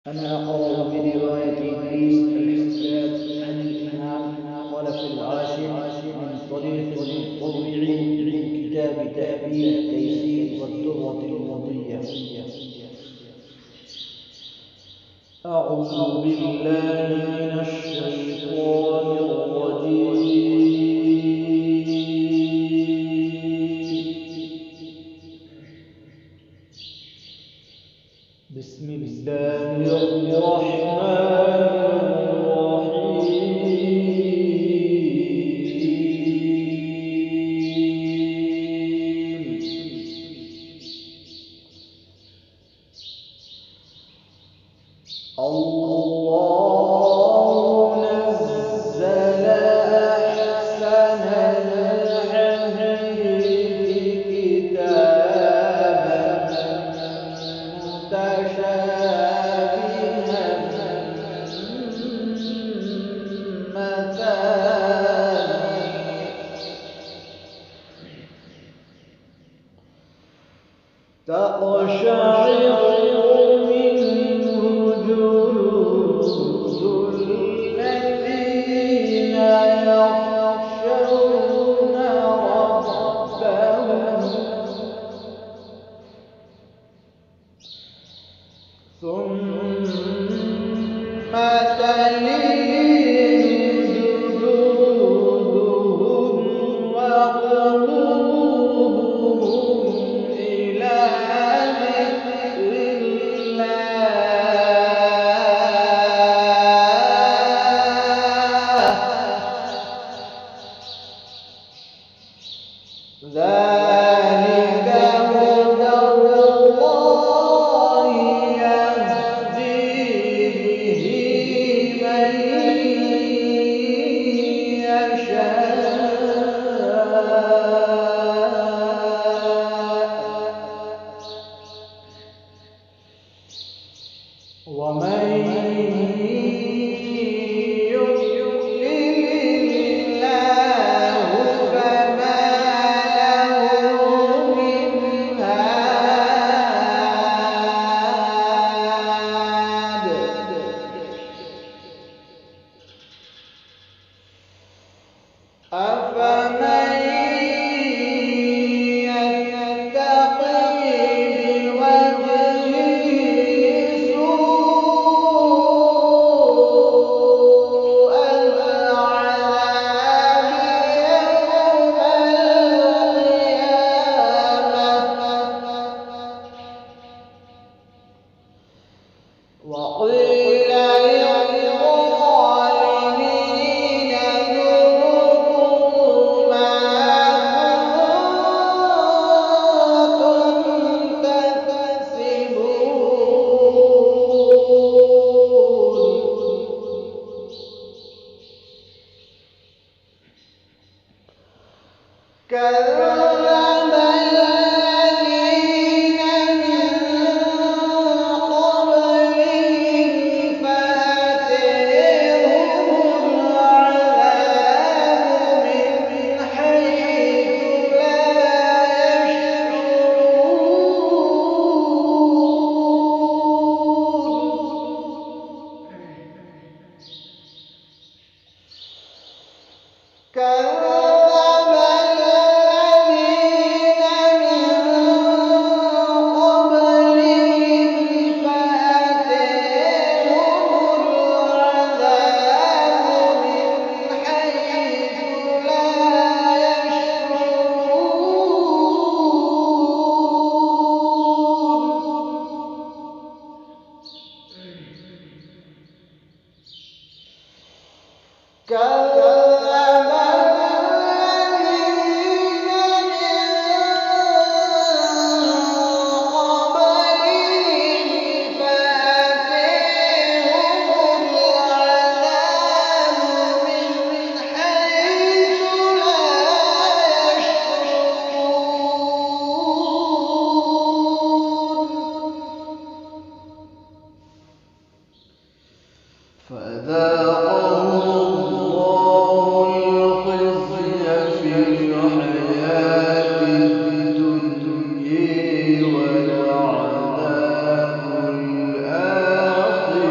أنا أقرأ برواية إدريس الحجاج عن الإمام خلف العاشر من طريق المطوع من كتاب تأبين التيسير والدرة المضية. أعوذ بالله من الشيطان الرجيم. بسم الله الرحمن الرحيم. الله نزل أحسن الحديث كتابا متشابها تقشعر منه جلود الذين يخشون ربهم ثم تلين جلودهم وقلوبهم إلى ذكر الله. ذلك هدى الله يهدي به من يشاء ومن يضلل الله فما له من هاد. أفمن يتقي بوجهه سوء العذاب يوم القيامة وقيل للظالمين ذوقوا ما كنتم تكسبون. كذب الذين من قبلهم فأتيهم العذاب من حيث لا يشعرون. كذب الذين من قبلهم فأتيهم العذاب من حيث لا يشعرون. كذب الذين من قبلهم فأتيهم العذاب من حيث لا يشعرون. فذاقهم الله الخزي في الحياة الدنيا ولعذاب الآخرة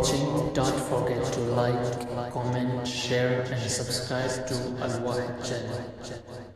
watching. Don't forget to like, comment, share and subscribe to Al Wahid channel.